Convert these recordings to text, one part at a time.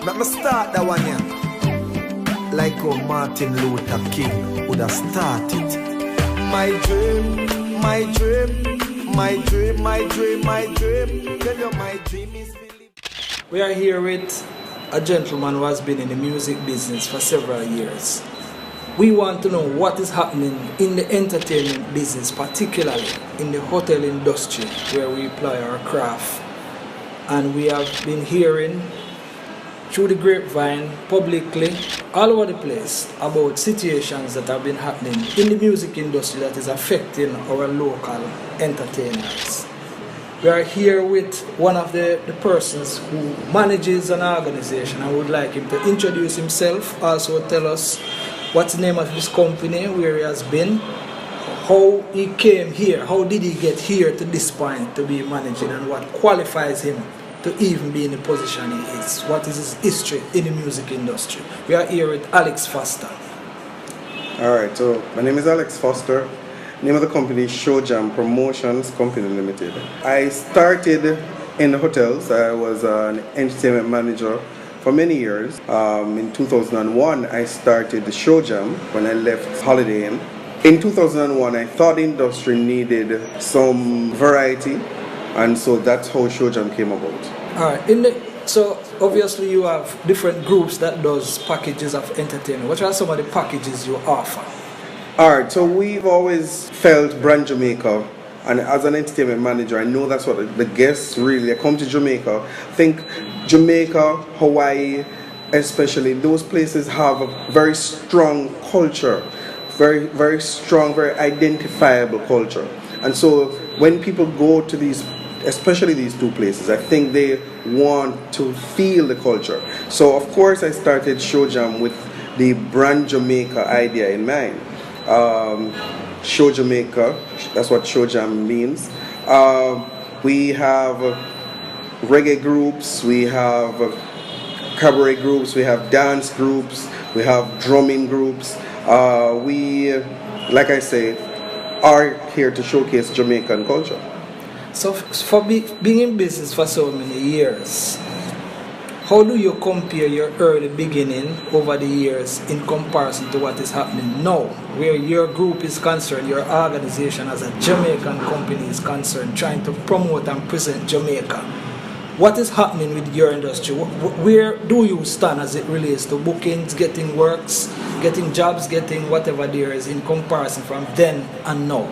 Let me start that one here. Like how Martin Luther King would have started. My dream, my dream, my dream, my dream, my dream. Tell you my dream is believe. We are here with a gentleman who has been in the music business for several years. We want to know what is happening in the entertainment business, particularly in the hotel industry where we apply our craft. And we have been hearing through the grapevine, publicly, all over the place, about situations that have been happening in the music industry that is affecting our local entertainers. We are here with one of the persons who manages an organization. I would like him to introduce himself, also tell us what's the name of his company, where he has been, how he came here, how did he get here to this point to be managing, and what qualifies him to even be in the position he is. What is his history in the music industry? We are here with Alex Foster. Alright, so my name is Alex Foster. Name of the company is Show Jam Promotions Company Limited. I started in the hotels. I was an entertainment manager for many years. In 2001, I started the Show Jam when I left Holiday Inn. In 2001, I thought the industry needed some variety, and so that's how Show Jam came about. Alright, so obviously you have different groups that does packages of entertainment. What are some of the packages you offer? Alright, so we've always felt brand Jamaica, and as an entertainment manager, I know that's what the guests really, they come to Jamaica. Think Jamaica, Hawaii, especially, those places have a very strong culture, very, very strong, very identifiable culture. And so when people go to these, especially these two places, I think they want to feel the culture. So of course I started Show Jam with the brand Jamaica idea in mind. Show Jamaica, that's what Show Jam means. We have reggae groups, we have cabaret groups, we have dance groups, we have drumming groups. We, like I say, are here to showcase Jamaican culture. So for being in business for so many years, how do you compare your early beginning over the years in comparison to what is happening now, where your group is concerned, your organization as a Jamaican company is concerned, trying to promote and present Jamaica? What is happening with your industry? Where do you stand as it relates to bookings, getting works, getting jobs, getting whatever there is in comparison from then and now?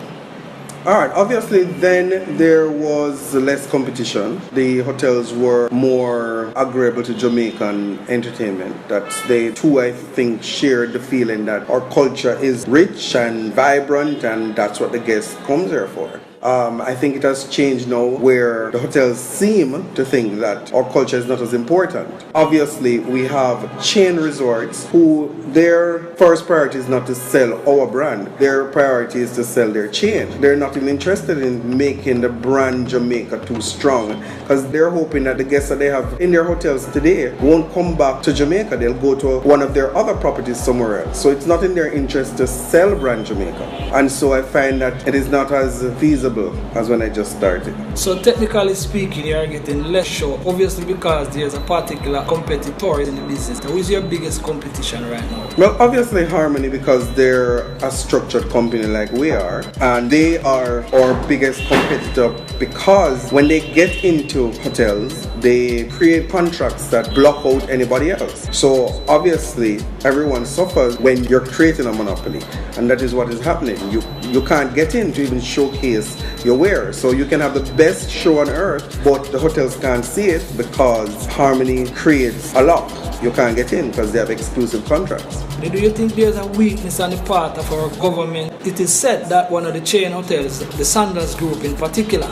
Alright, obviously then there was less competition. The hotels were more agreeable to Jamaican entertainment. That's they too, I think, shared the feeling that our culture is rich and vibrant, and that's what the guest comes here for. I think it has changed now, where the hotels seem to think that our culture is not as important. Obviously, we have chain resorts who their first priority is not to sell our brand. Their priority is to sell their chain. They're not even interested in making the brand Jamaica too strong, because they're hoping that the guests that they have in their hotels today won't come back to Jamaica. They'll go to one of their other properties somewhere else. So it's not in their interest to sell brand Jamaica. And so I find that it is not as feasible as when I just started. So technically speaking, you are getting less show, obviously because there's a particular competitor in the business. Who is your biggest competition right now? Well, obviously Harmony, because they're a structured company like we are, and they are our biggest competitor because when they get into hotels, they create contracts that block out anybody else. So obviously everyone suffers when you're creating a monopoly, and that is what is happening. You can't get in to even showcase your wares. So you can have the best show on earth, but the hotels can't see it because Harmony creates a lock. You can't get in because they have exclusive contracts. Do you think there's a weakness on the part of our government? It is said that one of the chain hotels, the Sanders Group in particular,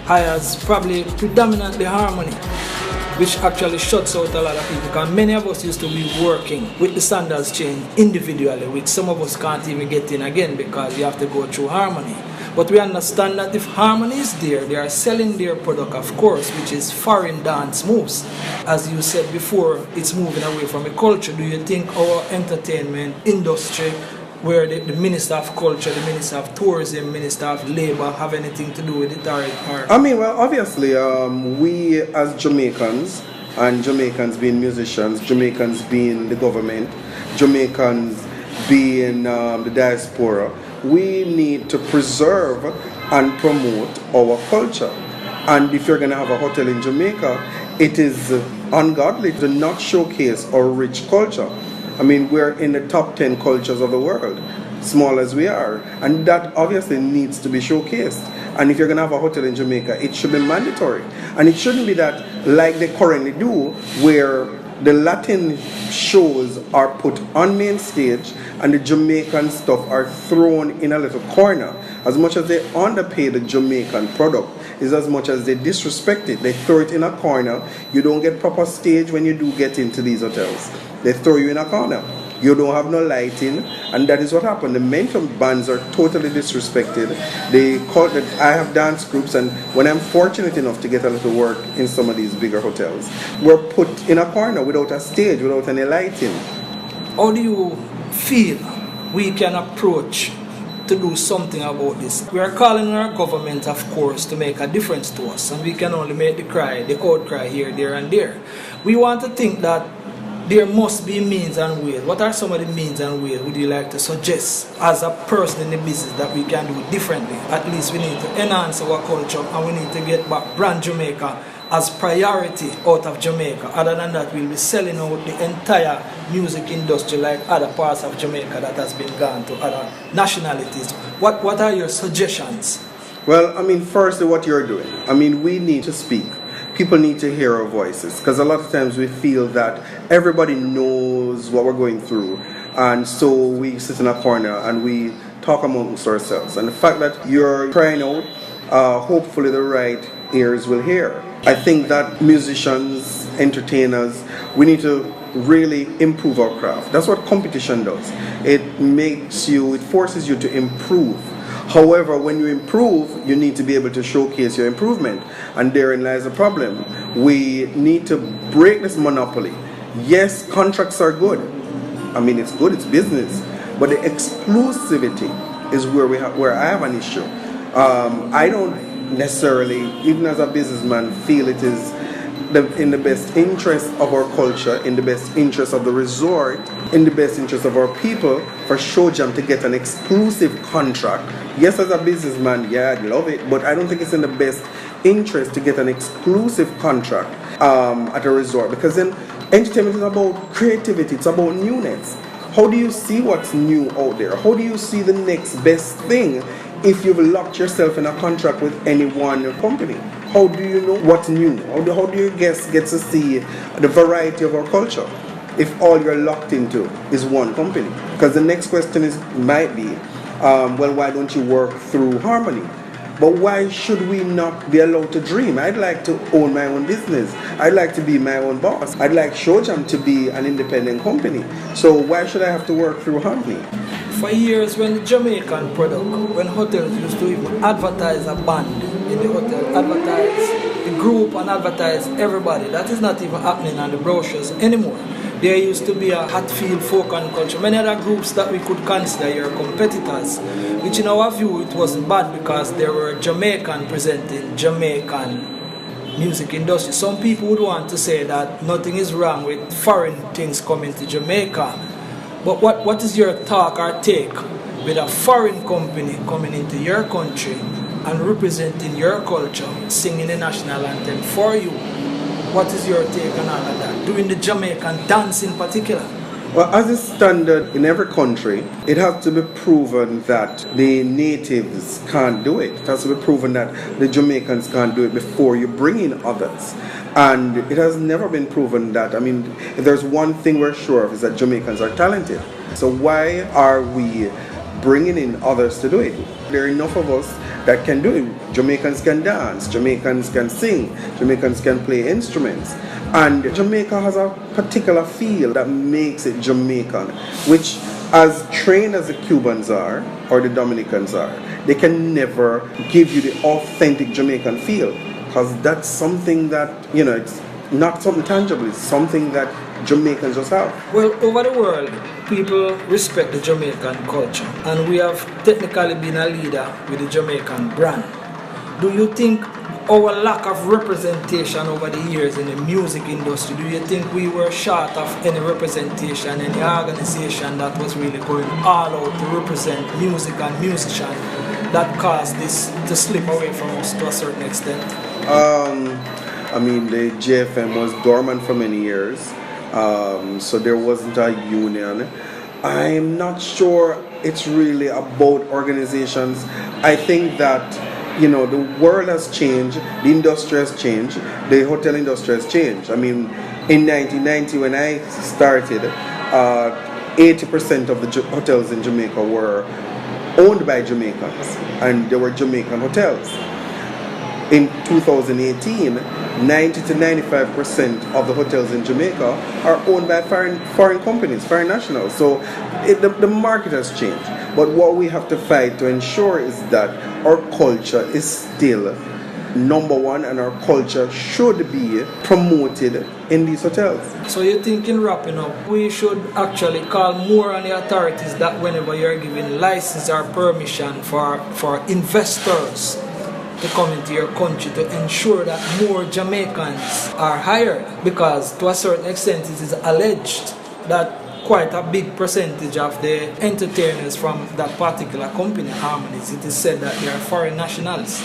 hires probably predominantly Harmony, which actually shuts out a lot of people, because many of us used to be working with the Sanders chain individually, which some of us can't even get in again because you have to go through Harmony. But we understand that if Harmony is there, they are selling their product, of course, which is foreign dance moves. As you said before, it's moving away from the culture. Do you think our entertainment industry, where the Minister of Culture, the Minister of Tourism, Minister of Labour have anything to do with it? I mean, well, obviously, we as Jamaicans and Jamaicans being musicians, Jamaicans being the government, Jamaicans being the diaspora, we need to preserve and promote our culture. And if you're going to have a hotel in Jamaica, it is ungodly to not showcase our rich culture. I mean, we're in the top 10 cultures of the world, small as we are, and that obviously needs to be showcased. And if you're going to have a hotel in Jamaica, it should be mandatory. And it shouldn't be that, like they currently do, where the Latin shows are put on main stage and the Jamaican stuff are thrown in a little corner. As much as they underpay the Jamaican product, is as much as they disrespect it. They throw it in a corner. You don't get proper stage when you do get into these hotels. They throw you in a corner. You don't have no lighting, and that is what happened. The mental bands are totally disrespected. They call it, I have dance groups, and when I'm fortunate enough to get a little work in some of these bigger hotels, we're put in a corner without a stage, without any lighting. How do you feel we can approach to do something about this? We are calling on our government, of course, to make a difference to us, and we can only make the outcry here, there, and there. We want to think that there must be means and ways. What are some of the means and ways would you like to suggest as a person in the business that we can do differently? At least we need to enhance our culture, and we need to get back brand Jamaica as priority out of Jamaica. Other than that, we'll be selling out the entire music industry like other parts of Jamaica that has been gone to other nationalities. What are your suggestions? Well, I mean, firstly, what you're doing. I mean, we need to speak. People need to hear our voices, because a lot of times we feel that everybody knows what we're going through, and so we sit in a corner and we talk amongst ourselves. And the fact that you're crying out, hopefully the right ears will hear. I think that musicians, entertainers, we need to really improve our craft. That's what competition does. It forces you to improve. However, when you improve, you need to be able to showcase your improvement, and therein lies the problem. We need to break this monopoly. Yes, contracts are good. I mean, it's good, it's business, but the exclusivity is where I have an issue. I don't necessarily, even as a businessman, feel it is in the best interest of our culture, in the best interest of the resort, in the best interest of our people, for Showjam to get an exclusive contract. Yes, as a businessman, yeah, I'd love it, but I don't think it's in the best interest to get an exclusive contract at a resort, because then entertainment is about creativity, it's about newness. How do you see what's new out there? How do you see the next best thing if you've locked yourself in a contract with any one company? How do you know what's new? How do your guests get to see the variety of our culture if all you're locked into is one company? Because the next question might be, well, why don't you work through Harmony? But why should we not be allowed to dream? I'd like to own my own business. I'd like to be my own boss. I'd like Showjam to be an independent company. So why should I have to work through Harmony? For years, when the Jamaican product, when hotels used to even advertise a band in the hotel, advertise the group and advertise everybody, that is not even happening on the brochures anymore. There used to be a Hatfield folk and culture, many other groups that we could consider your competitors, which in our view it wasn't bad because there were Jamaican presenting Jamaican music industry. Some people would want to say that nothing is wrong with foreign things coming to Jamaica. But what is your talk or take with a foreign company coming into your country and representing your culture, singing the national anthem for you? What is your take on all of that? Doing the Jamaican dance in particular? Well, as a standard in every country, it has to be proven that the natives can't do it. It has to be proven that the Jamaicans can't do it before you bring in others. And it has never been proven that, I mean, if there's one thing we're sure of is that Jamaicans are talented. So why are we bringing in others to do it? There are enough of us that can do it. Jamaicans can dance, Jamaicans can sing, Jamaicans can play instruments. And Jamaica has a particular feel that makes it Jamaican, which as trained as the Cubans are, or the Dominicans are, they can never give you the authentic Jamaican feel. Because that's something that, you know, it's not something tangible, it's something that Jamaicans just have. Well, over the world, people respect the Jamaican culture, and we have technically been a leader with the Jamaican brand. Do you think our lack of representation over the years in the music industry, do you think we were short of any representation, any organization that was really going all out to represent music and musicians that caused this to slip away from us to a certain extent? I mean, the JFM was dormant for many years, so there wasn't a union. I'm not sure it's really about organizations. I think that, you know, the world has changed, the industry has changed, the hotel industry has changed. I mean, in 1990 when I started, 80% of the hotels in Jamaica were owned by Jamaicans, and they were Jamaican hotels. In 2018, 90 to 95% of the hotels in Jamaica are owned by foreign companies, foreign nationals. So the market has changed. But what we have to fight to ensure is that our culture is still number one, and our culture should be promoted in these hotels. So you think, in wrapping up, we should actually call more on the authorities that whenever you're giving license or permission for investors to come into your country, to ensure that more Jamaicans are hired, because to a certain extent it is alleged that quite a big percentage of the entertainers from that particular company, Harmonies, it is said that they are foreign nationals.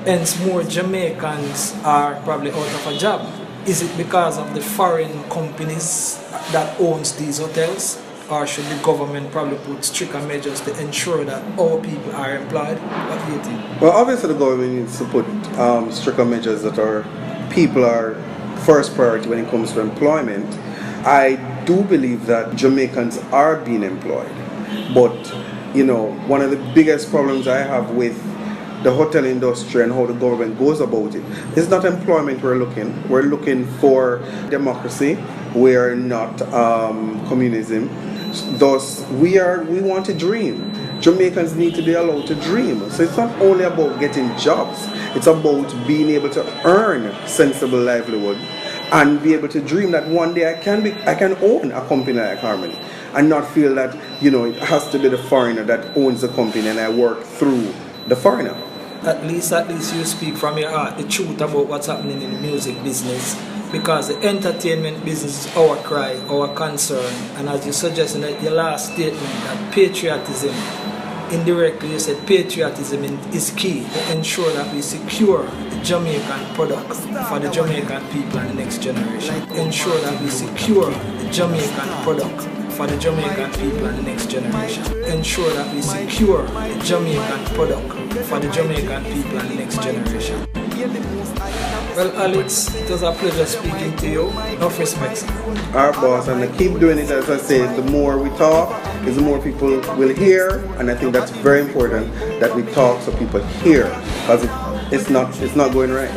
Hence more Jamaicans are probably out of a job. Is it because of the foreign companies that owns these hotels? Or should the government probably put stricter measures to ensure that our people are employed? What do you think? Well, obviously the government needs to put stricter measures that our people are first priority when it comes to employment. I do believe that Jamaicans are being employed. But, you know, one of the biggest problems I have with the hotel industry and how the government goes about it, it's not employment we're looking. We're looking for democracy. We're not communism. Thus, we want to dream. Jamaicans need to be allowed to dream. So it's not only about getting jobs. It's about being able to earn sensible livelihood and be able to dream that one day I can own a company like Harmony, and not feel that, you know, it has to be the foreigner that owns the company and I work through the foreigner. At least you speak from your heart the truth about what's happening in the music business, because the entertainment business is our cry, our concern. And as you suggested in your last statement, that patriotism, indirectly you said patriotism is key to ensure that we secure the Jamaican product for the Jamaican people and the next generation. Ensure that we secure the Jamaican product for the Jamaican people and the next generation. Ensure that we secure the Jamaican product for the Jamaican people and the next generation. Well, Alex, it was a pleasure speaking to you. Enough respect, sir. Our boss, and I keep doing it. As I say, the more we talk, is the more people will hear, and I think that's very important that we talk so people hear, because it's not going right.